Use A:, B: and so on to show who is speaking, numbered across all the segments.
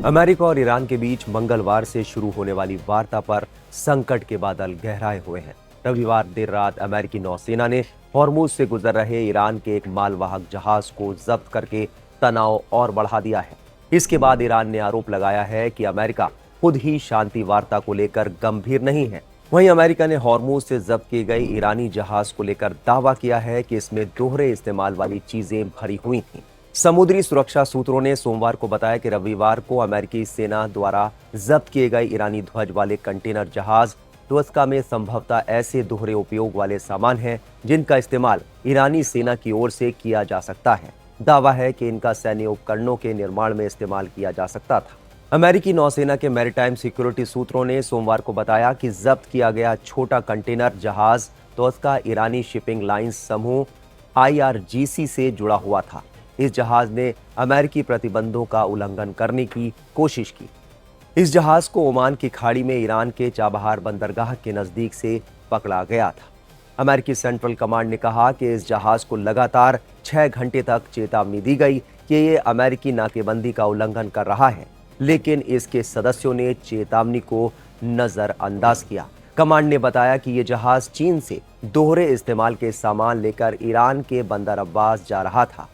A: America और Iran के बीच मंगलवार से शुरू होने वाली वार्ता पर संकट के बादल गहराए हुए हैं। रविवार देर रात अमेरिकी नौसेना ने हॉर्मुज से गुजर रहे ईरान के एक मालवाहक जहाज को जब्त करके तनाव और बढ़ा दिया है। इसके बाद ईरान ने आरोप लगाया है कि अमेरिका खुद ही शांति वार्ता को लेकर गंभीर नहीं है। वहीं अमेरिका ने हॉर्मुज से जब्त की गई ईरानी जहाज को लेकर दावा किया है कि इसमें दोहरे इस्तेमाल वाली चीजें भरी हुई थीं। समुद्री सुरक्षा सूत्रों ने सोमवार को बताया कि रविवार को अमेरिकी सेना द्वारा जब्त किए गए ईरानी ध्वज वाले कंटेनर जहाज ट्वस्का में संभवतः ऐसे दोहरे उपयोग वाले सामान हैं जिनका इस्तेमाल ईरानी सेना की ओर से किया जा सकता है। दावा है कि इनका सैन्य उपकरणों के निर्माण में इस्तेमाल किया जा सकता था। अमेरिकी नौसेना के मैरीटाइम सिक्योरिटी सूत्रों ने सोमवार को बताया कि जब्त किया गया छोटा कंटेनर जहाज ट्वस्का ईरानी शिपिंग लाइंस समूह IRGC से जुड़ा हुआ था। इस जहाज ने अमेरिकी प्रतिबंधों का उल्लंघन करने की कोशिश की। इस जहाज को ओमान की खाड़ी में ईरान के चाबहार बंदरगाह के नजदीक से पकड़ा गया था। अमेरिकी सेंट्रल कमांड ने कहा कि इस जहाज को लगातार 6 घंटे तक चेतावनी दी गई कि ये अमेरिकी नाकेबंदी का उल्लंघन कर रहा है, लेकिन इसके सदस्यों ने चेतावनी को नजरअंदाज किया। कमांड ने बताया कि यह जहाज चीन से दोहरे इस्तेमाल के सामान लेकर ईरान के बंदर अब्बास जा रहा था।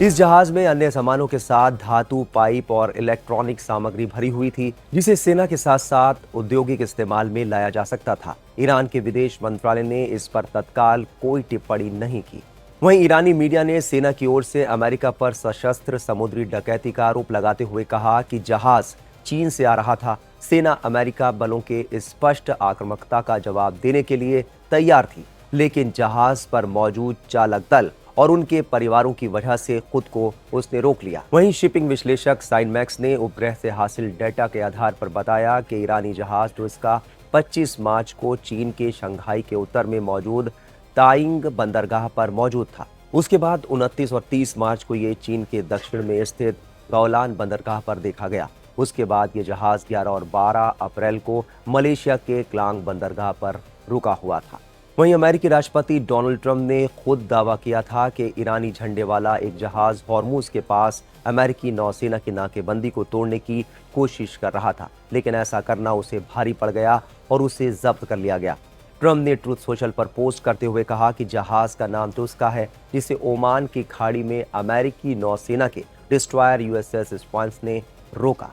A: इस जहाज में अन्य सामानों के साथ धातु, पाइप और इलेक्ट्रॉनिक सामग्री भरी हुई थी, जिसे सेना के साथ साथ औद्योगिक इस्तेमाल में लाया जा सकता था। ईरान के विदेश मंत्रालय ने इस पर तत्काल कोई टिप्पणी नहीं की। वहीं ईरानी मीडिया ने सेना की ओर से अमेरिका पर सशस्त्र समुद्री डकैती का आरोप लगाते हुए कहा कि जहाज चीन से आ रहा था। सेना अमेरिका बलों के स्पष्ट आक्रामकता का जवाब देने के लिए तैयार थी, लेकिन जहाज पर मौजूद चालक दल और उनके परिवारों की वजह से खुद को उसने रोक लिया। वहीं शिपिंग विश्लेषक साइनमैक्स ने उपग्रह से हासिल डेटा के आधार पर बताया कि ईरानी जहाज ट्वस्का 25 मार्च को चीन के शंघाई के उत्तर में मौजूद ताइंग बंदरगाह पर मौजूद था। उसके बाद 29 और 30 मार्च को ये चीन के दक्षिण में स्थित गौलान बंदरगाह पर देखा गया। उसके बाद ये जहाज 11 और 12 अप्रैल को मलेशिया के क्लांग बंदरगाह पर रुका हुआ था। वहीं अमेरिकी राष्ट्रपति डोनाल्ड ट्रंप ने खुद दावा किया था कि ईरानी झंडे वाला एक जहाज हॉर्मुज के पास अमेरिकी नौसेना की नाकेबंदी को तोड़ने की कोशिश कर रहा था, लेकिन ऐसा करना उसे भारी पड़ गया और उसे जब्त कर लिया गया। ट्रंप ने ट्रूथ सोशल पर पोस्ट करते हुए कहा कि जहाज का नाम ट्वस्का है, जिसे ओमान की खाड़ी में अमेरिकी नौसेना के डिस्ट्रॉयर USS स्पांस ने रोका।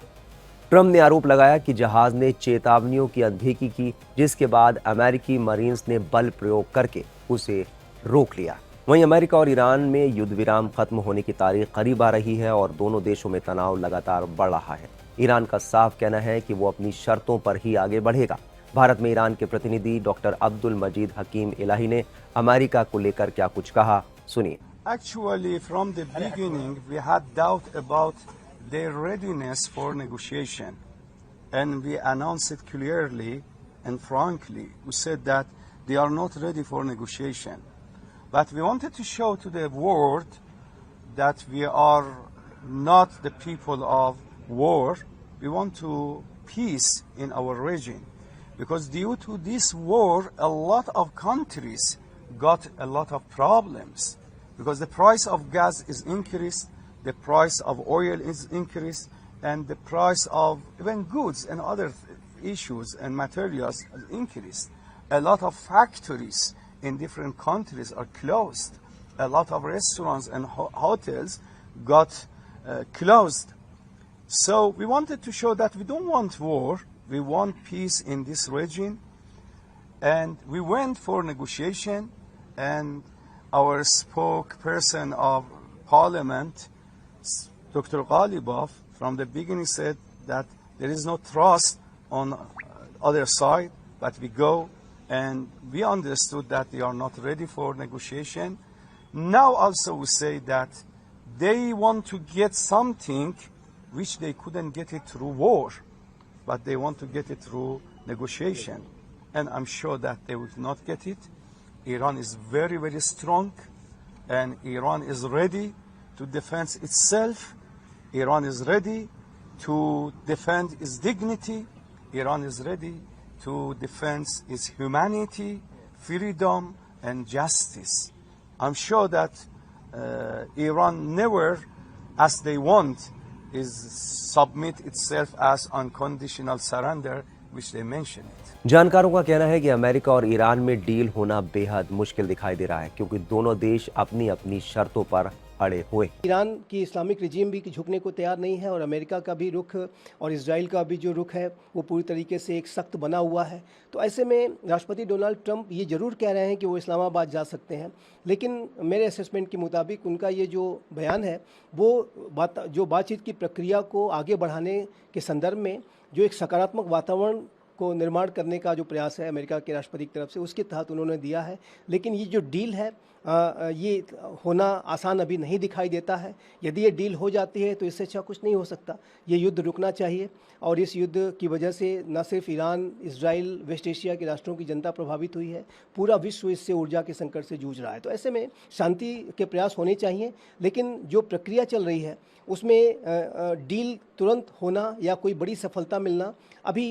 A: ट्रंप ने आरोप लगाया कि जहाज ने चेतावनियों की अनदेखी की, जिसके बाद अमेरिकी मरीन्स ने बल प्रयोग करके उसे रोक लिया। वहीं अमेरिका और ईरान में युद्ध विराम खत्म होने की तारीख करीब आ रही है और दोनों देशों में तनाव लगातार बढ़ रहा है। ईरान का साफ कहना है कि वो अपनी शर्तों पर ही आगे बढ़ेगा। भारत में ईरान के प्रतिनिधि डॉक्टर अब्दुल मजीद हकीम इलाही ने अमेरिका को लेकर क्या कुछ कहा, सुनिए।
B: Actually, from the beginning, we had doubt about their readiness for negotiation, and we announced it clearly and frankly. We said that they are not ready for negotiation, but we wanted to show to the world that we are not the people of war. We want to peace in our region, because due to this war, a lot of countries got a lot of problems, because the price of gas is increased, the price of oil is increased, and the price of even goods and other issues and materials is increased. A lot of factories in different countries are closed. A lot of restaurants and hotels got closed. So we wanted to show that we don't want war, we want peace in this region, and we went for negotiation, and our spokesperson of parliament, Dr. Ghalibaf, from the beginning said that there is no trust on other side, but we go, and we understood that they are not ready for negotiation. Now also we say that they want to get something which they couldn't get it through war, but they want to get it through negotiation. And I'm sure that they will not get it. Iran is very, very strong, and Iran is ready to defend itself. Iran is ready to defend its dignity. Iran is ready to defend its humanity, freedom, and justice. I'm sure that Iran never, as they want, is submit itself as unconditional surrender, which they mention it.
A: जानकारों का कहना है कि America और Iran में deal होना बेहद मुश्किल दिखाई दे रहा है, क्योंकि दोनों देश अपनी अपनी शर्तों पर अड़े हुए।
C: ईरान की इस्लामिक रिजीम भी झुकने को तैयार नहीं है और अमेरिका का भी रुख और इजराइल का भी जो रुख है वो पूरी तरीके से एक सख्त बना हुआ है। तो ऐसे में राष्ट्रपति डोनाल्ड ट्रंप ये ज़रूर कह रहे हैं कि वो इस्लामाबाद जा सकते हैं, लेकिन मेरे असेसमेंट के मुताबिक उनका ये जो बयान है वो बातचीत की प्रक्रिया को आगे बढ़ाने के संदर्भ में जो एक सकारात्मक वातावरण को निर्माण करने का जो प्रयास है अमेरिका के राष्ट्रपति की तरफ से, उसके तहत उन्होंने दिया है। लेकिन ये जो डील है ये होना आसान अभी नहीं दिखाई देता है। यदि ये डील हो जाती है तो इससे अच्छा कुछ नहीं हो सकता। ये युद्ध रुकना चाहिए और इस युद्ध की वजह से न सिर्फ ईरान, इजराइल, वेस्ट एशिया के राष्ट्रों की जनता प्रभावित हुई है, पूरा विश्व इससे ऊर्जा के संकट से जूझ रहा है। तो ऐसे में शांति के प्रयास होने चाहिए, लेकिन जो प्रक्रिया चल रही है उसमें डील तुरंत होना या कोई बड़ी सफलता मिलना अभी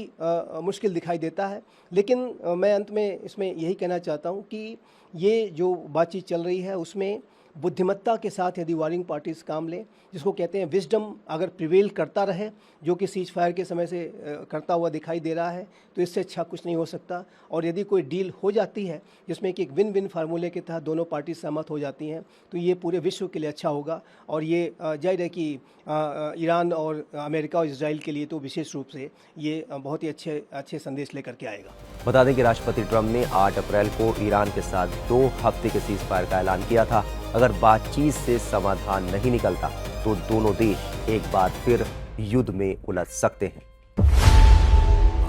C: मुश्किल दिखाई देता है। लेकिन मैं अंत में इसमें यही कहना चाहता हूँ कि ये जो बातचीत चल रही है उसमें बुद्धिमत्ता के साथ यदि वारिंग पार्टीज काम लें, जिसको कहते हैं विजडम, अगर प्रिवेल करता रहे, जो कि सीज फायर के समय से करता हुआ दिखाई दे रहा है, तो इससे अच्छा कुछ नहीं हो सकता। और यदि कोई डील हो जाती है जिसमें कि एक विन विन फार्मूले के तहत दोनों पार्टी सहमत हो जाती हैं, तो ये पूरे विश्व के लिए अच्छा होगा। और ये जाहिर है कि ईरान और अमेरिका और इजराइल के लिए तो विशेष रूप से ये बहुत ही अच्छे संदेश लेकर के आएगा।
A: बता दें कि राष्ट्रपति ट्रंप ने 8 अप्रैल को ईरान के साथ 2 हफ्ते के सीज फायर का ऐलान किया था। अगर बातचीत से समाधान नहीं निकलता तो दोनों देश एक बार फिर युद्ध में उलझ सकते हैं।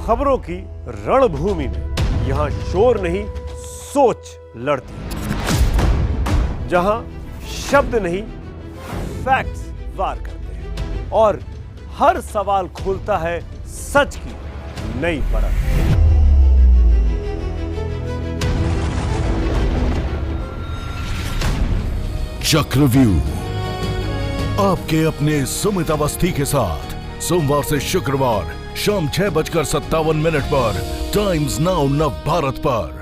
D: खबरों की रणभूमि में यहाँ शोर नहीं, सोच लड़ती है। जहां शब्द नहीं, फैक्ट्स वार करते हैं और हर सवाल खोलता है सच की नई परत।
E: चक्रव्यूह आपके अपने सुमित अवस्थी के साथ सोमवार से शुक्रवार शाम 6:57 पर टाइम्स नाउ नव भारत पर।